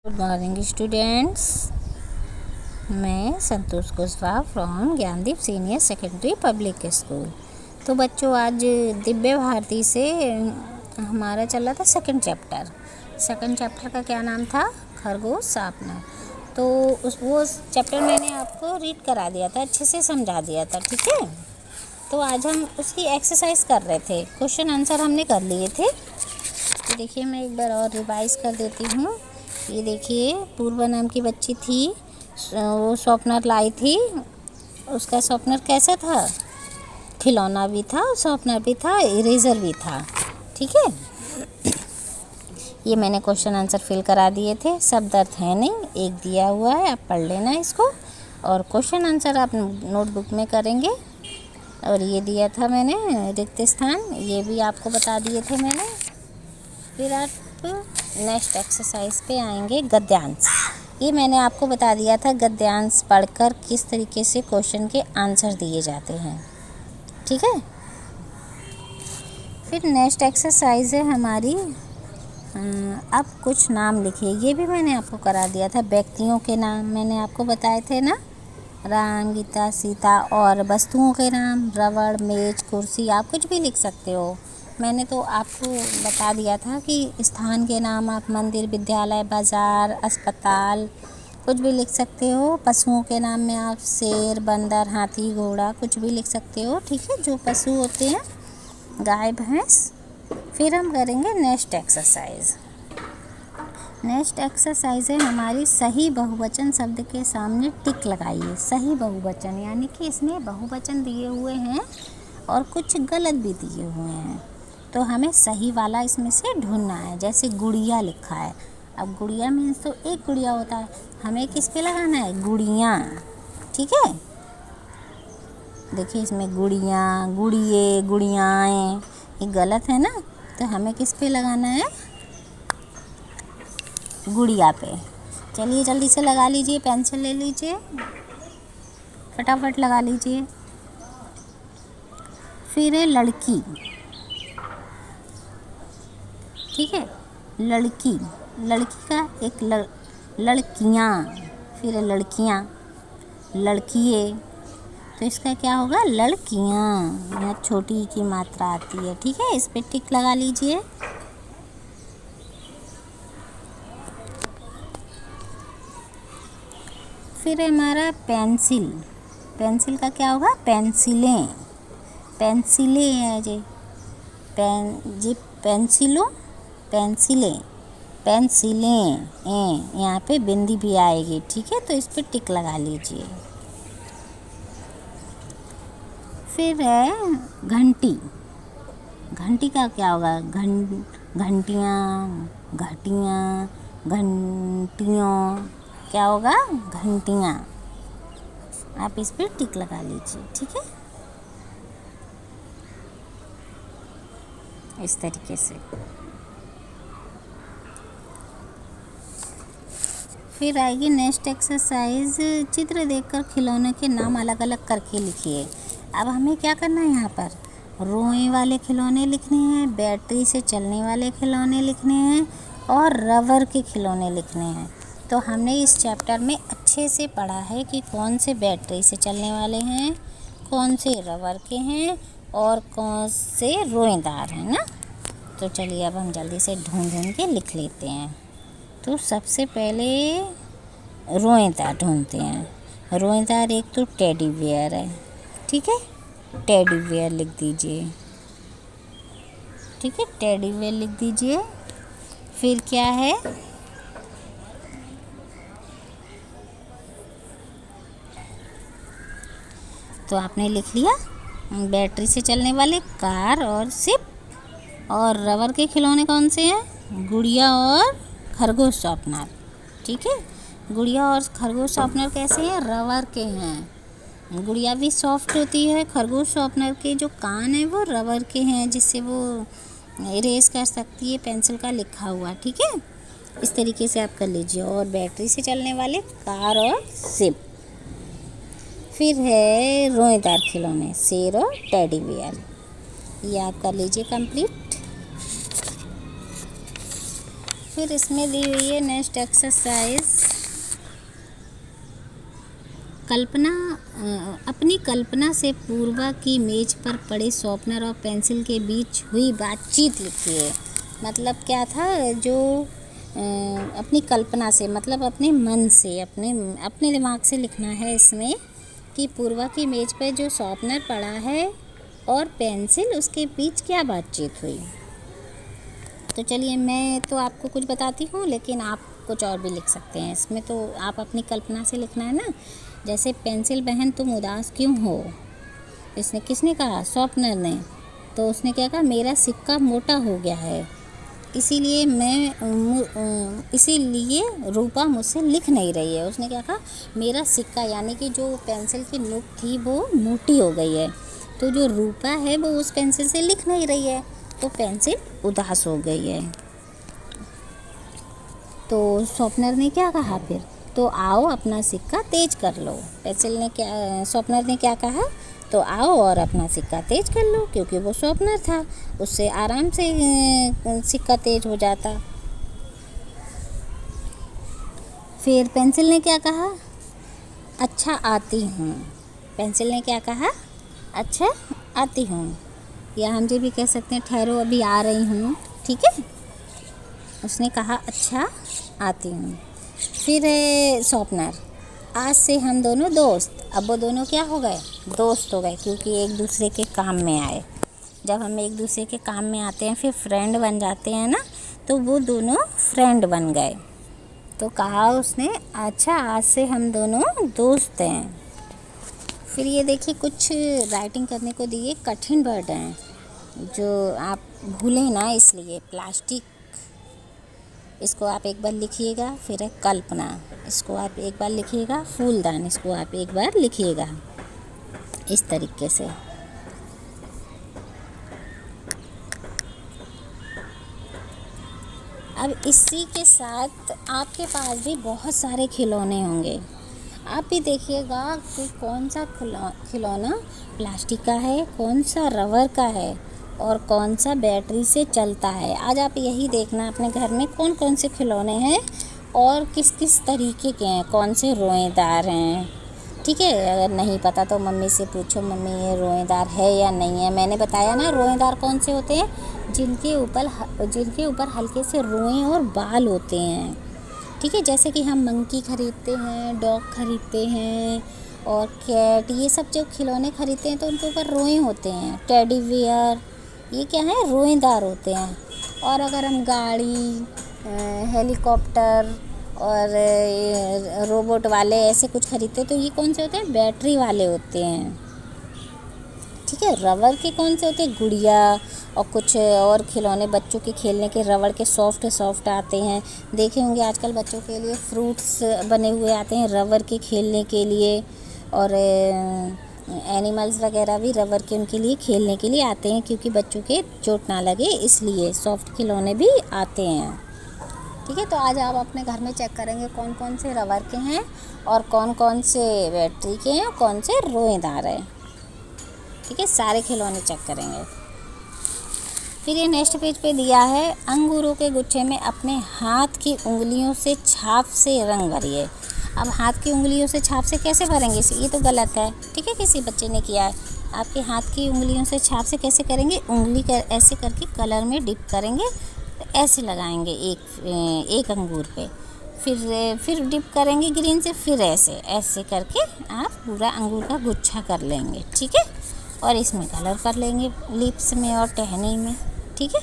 Good morning students. मैं Santosh Kushwaha from Gyandeep senior secondary public school. तो बच्चों, आज दिव्य भारती से हमारा चल रहा था सेकंड चैप्टर का क्या नाम था? खरगोश शार्पनर। तो वो चैप्टर मैंने आपको रीड करा दिया था, अच्छे से समझा दिया था, ठीक है। तो आज हम उसकी एक्सरसाइज कर रहे थे, क्वेश्चन आंसर हमने कर लिए थे। तो देखिए, मैं एक बार और रिवाइज कर देती हूँ। ये देखिए, पूर्वा नाम की बच्ची थी, वो शॉर्पनर लाई थी। उसका शॉर्पनर कैसा था? खिलौना भी था, शॉर्पनर भी था, इरेज़र भी था, ठीक है। ये मैंने क्वेश्चन आंसर फिल करा दिए थे, सब दर्द है नहीं, एक दिया हुआ है, आप पढ़ लेना इसको। और क्वेश्चन आंसर आप नोटबुक में करेंगे। और ये दिया था मैंने रिक्त स्थान, ये भी आपको बता दिए थे मैंने। फिर आप नेक्स्ट एक्सरसाइज पे आएंगे, गद्यांश। ये मैंने आपको बता दिया था, गद्यांश पढ़कर किस तरीके से क्वेश्चन के आंसर दिए जाते हैं, ठीक है। फिर नेक्स्ट एक्सरसाइज है हमारी, अब कुछ नाम लिखिए। ये भी मैंने आपको करा दिया था, व्यक्तियों के नाम मैंने आपको बताए थे ना, राम, गीता, सीता। और वस्तुओं के नाम, रबड़, मेज, कुर्सी, आप कुछ भी लिख सकते हो। मैंने तो आपको बता दिया था कि स्थान के नाम आप मंदिर, विद्यालय, बाज़ार, अस्पताल कुछ भी लिख सकते हो। पशुओं के नाम में आप शेर, बंदर, हाथी, घोड़ा कुछ भी लिख सकते हो, ठीक है, जो पशु होते हैं, गाय, भैंस। फिर हम करेंगे नेक्स्ट एक्सरसाइज। नेक्स्ट एक्सरसाइज है हमारी, सही बहुवचन शब्द के सामने टिक लगाइए। सही बहुवचन यानी कि इसमें बहुवचन दिए हुए हैं और कुछ गलत भी दिए हुए हैं, तो हमें सही वाला इसमें से ढूंढना है। जैसे गुड़िया लिखा है, अब गुड़िया मीन्स तो एक गुड़िया होता है, हमें किस पे लगाना है? गुड़ियाँ, ठीक है। देखिए, इसमें गुड़ियाँ, गुड़िए, गुड़ियाएँ, ये गलत है ना, तो हमें किस पे लगाना है? गुड़िया पे। चलिए जल्दी से लगा लीजिए, पेंसिल ले लीजिए, फटाफट लगा लीजिए। फिर है लड़की, ठीक है, लड़की। लड़की का एक लड़कियाँ, फिर है लड़कियाँ, लड़किए, तो इसका क्या होगा? लड़कियाँ। यहाँ छोटी की मात्रा आती है, ठीक है, इस पे टिक लगा लीजिए। फिर हमारा पेंसिल। पेंसिल का क्या होगा? पेंसिलें। पेंसिलें है जी, पेंसिलों, पेंसिलें, पेंसिलें, यहाँ पे बिंदी भी आएगी, ठीक है, तो इस पे टिक लगा लीजिए। फिर है घंटी। घंटी का क्या होगा? घंटियाँ, घटियाँ, घंटियों, क्या होगा? घंटियाँ। आप इस पे टिक लगा लीजिए, ठीक है, इस तरीके से। फिर आएगी नेक्स्ट एक्सरसाइज, चित्र देखकर खिलौने के नाम अलग अलग करके लिखिए। अब हमें क्या करना है? यहाँ पर रोए वाले खिलौने लिखने हैं, बैटरी से चलने वाले खिलौने लिखने हैं, और रबर के खिलौने लिखने हैं। तो हमने इस चैप्टर में अच्छे से पढ़ा है कि कौन से बैटरी से चलने वाले हैं, कौन से रबर के हैं, और कौन से रोएदार हैं ना। तो चलिए अब हम जल्दी से ढूंढ के लिख लेते हैं। तो सबसे पहले रोएदार ढूंढते हैं। रोएदार एक तो टेडी बियर है, ठीक है, टेडी बियर लिख दीजिए, ठीक है, टेडी बियर लिख दीजिए। फिर क्या है? तो आपने लिख लिया बैटरी से चलने वाले कार और शिप। और रबर के खिलौने कौन से हैं? गुड़िया और खरगोश शार्पनर, ठीक है। गुड़िया और खरगोश शार्पनर कैसे हैं? रबर के हैं। गुड़िया भी सॉफ्ट होती है, खरगोश शार्पनर के जो कान है वो रबर के हैं, जिससे वो इरेज कर सकती है पेंसिल का लिखा हुआ, ठीक है। इस तरीके से आप कर लीजिए। और बैटरी से चलने वाले कार और शिप। फिर है रोएदार खिलौने, शेर और टेडी बियर, ये आप कर लीजिए कंप्लीट। फिर इसमें दी हुई है नेक्स्ट एक्सरसाइज, कल्पना अपनी कल्पना से पूर्वा की मेज पर पड़े शॉर्पनर और पेंसिल के बीच हुई बातचीत लिखिए। मतलब क्या था, जो अपनी कल्पना से मतलब अपने मन से, अपने दिमाग से लिखना है इसमें कि पूर्वा की मेज पर जो शॉर्पनर पड़ा है और पेंसिल, उसके बीच क्या बातचीत हुई। तो चलिए, मैं तो आपको कुछ बताती हूँ, लेकिन आप कुछ और भी लिख सकते हैं इसमें। तो आप अपनी कल्पना से लिखना है ना। जैसे, पेंसिल बहन तुम उदास क्यों हो। इसने किसने कहा, शॉर्पनर ने। तो उसने क्या कहा, मेरा सिक्का मोटा हो गया है, इसीलिए रूपा मुझसे लिख नहीं रही है। उसने क्या कहा, मेरा सिक्का, यानी कि जो पेंसिल की नोक थी वो मोटी हो गई है, तो जो रूपा है वो उस पेंसिल से लिख नहीं रही है, तो पेंसिल उदास हो गई है। तो शॉर्पनर ने क्या कहा फिर, तो आओ अपना सिक्का तेज कर लो। शॉर्पनर ने क्या कहा, तो आओ और अपना सिक्का तेज कर लो, क्योंकि वो शॉर्पनर था, उससे आराम से सिक्का तेज हो जाता। फिर पेंसिल ने क्या कहा, अच्छा आती हूँ। पेंसिल ने क्या कहा, अच्छा आती हूँ, या हम ये भी कह सकते हैं, ठहरो अभी आ रही हूँ। ठीक है, उसने कहा अच्छा आती हूँ। फिर शॉर्पनर, आज से हम दोनों दोस्त। अब वो दोनों क्या हो गए, दोस्त हो गए, क्योंकि एक दूसरे के काम में आए। जब हम एक दूसरे के काम में आते हैं फिर फ्रेंड बन जाते हैं ना, तो वो दोनों फ्रेंड बन गए। तो कहा उसने, अच्छा आज से हम दोनों दोस्त हैं। फिर ये देखिए, कुछ राइटिंग करने को दिए, कठिन वर्ड हैं जो आप भूलें ना, इसलिए प्लास्टिक, इसको आप एक बार लिखिएगा। फिर है कल्पना, इसको आप एक बार लिखिएगा। फूलदान, इसको आप एक बार लिखिएगा इस तरीके से। अब इसी के साथ आपके पास भी बहुत सारे खिलौने होंगे। आप भी देखिएगा कि कौन सा खिलौना प्लास्टिक का है, कौन सा रबर का है और कौन सा बैटरी से चलता है। आज आप यही देखना अपने घर में कौन कौन से खिलौने हैं और किस किस तरीके के हैं, कौन से रोएदार हैं। ठीक है, अगर नहीं पता तो मम्मी से पूछो, मम्मी ये रोएदार है या नहीं है। मैंने बताया ना, रोएदार कौन से होते हैं, जिनके ऊपर हल्के से रोएं और बाल होते हैं। ठीक है, जैसे कि हम मंकी खरीदते हैं, डॉग खरीदते हैं और कैट, ये सब जो खिलौने खरीदते हैं तो उनके ऊपर रोएं होते हैं। टेडी बियर, ये क्या है, रोएदार होते हैं। और अगर हम गाड़ी, हेलीकॉप्टर और रोबोट वाले ऐसे कुछ खरीदते हैं तो ये कौन से होते हैं, बैटरी वाले होते हैं। ठीक है, रबर के कौन से होते हैं, गुड़िया और कुछ और खिलौने बच्चों के खेलने के रबर के सॉफ्ट आते हैं। देखे होंगे आजकल बच्चों के लिए फ्रूट्स बने हुए आते हैं रबर के खेलने के लिए, और एनिमल्स वगैरह भी रबर के उनके लिए खेलने के लिए आते हैं, क्योंकि बच्चों के चोट ना लगे इसलिए सॉफ्ट खिलौने भी आते हैं। ठीक है, तो आज आप अपने घर में चेक करेंगे कौन कौन से रबर के हैं और कौन कौन से बैटरी के हैं और कौन से रोएदार हैं। ठीक है, सारे खिलौने चेक करेंगे। फिर ये नेक्स्ट पेज पे दिया है, अंगूरों के गुच्छे में अपने हाथ की उंगलियों से छाप से रंग भरिए। अब हाथ की उंगलियों से छाप से कैसे भरेंगे, ये तो गलत है। ठीक है, किसी बच्चे ने किया है। आपके हाथ की उंगलियों से छाप से कैसे करेंगे, ऐसे करके कलर में डिप करेंगे, ऐसे लगाएंगे एक अंगूर पे, फिर डिप करेंगे ग्रीन से, फिर ऐसे करके आप पूरा अंगूर का गुच्छा कर लेंगे। ठीक है, और इसमें कलर कर लेंगे लिप्स में और टहनी में। ठीक है,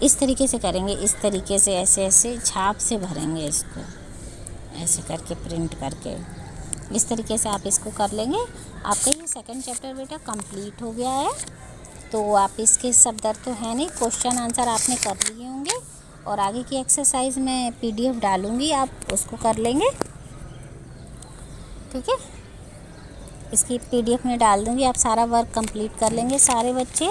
इस तरीके से करेंगे, इस तरीके से ऐसे छाप से भरेंगे इसको, ऐसे करके प्रिंट करके इस तरीके से आप इसको कर लेंगे। आपका ये सेकंड चैप्टर बेटा कंप्लीट हो गया है। तो आप इसके शब्द अर्थ तो है नहीं, क्वेश्चन आंसर आपने कर लिए होंगे, और आगे की एक्सरसाइज में PDF डालूँगी, आप उसको कर लेंगे। ठीक है, इसकी PDF में डाल दूँगी, आप सारा वर्क कंप्लीट कर लेंगे सारे बच्चे।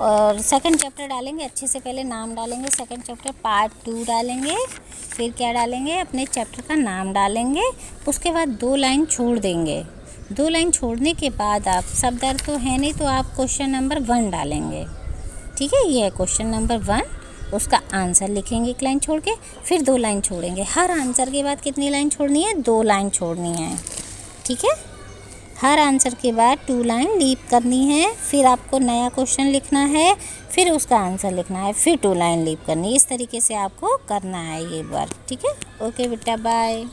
और सेकंड चैप्टर डालेंगे अच्छे से, पहले नाम डालेंगे, सेकंड चैप्टर पार्ट 2 डालेंगे, फिर क्या डालेंगे, अपने चैप्टर का नाम डालेंगे। उसके बाद 2 लाइन छोड़ देंगे। 2 लाइन छोड़ने के बाद आप शब्द अर्थ तो है नहीं, तो आप क्वेश्चन नंबर 1 डालेंगे। ठीक है, ये है क्वेश्चन नंबर 1, उसका आंसर लिखेंगे एक लाइन छोड़ के, फिर 2 लाइन छोड़ेंगे। हर आंसर के बाद कितनी लाइन छोड़नी है? 2 लाइन छोड़नी है, ठीक है। हर आंसर के बाद 2 लाइन लीव करनी है, फिर आपको नया क्वेश्चन लिखना है, फिर उसका आंसर लिखना है, फिर 2 लाइन लीव करनी है। इस तरीके से आपको करना है ये बार, ठीक है। ओके बेटा, बाय।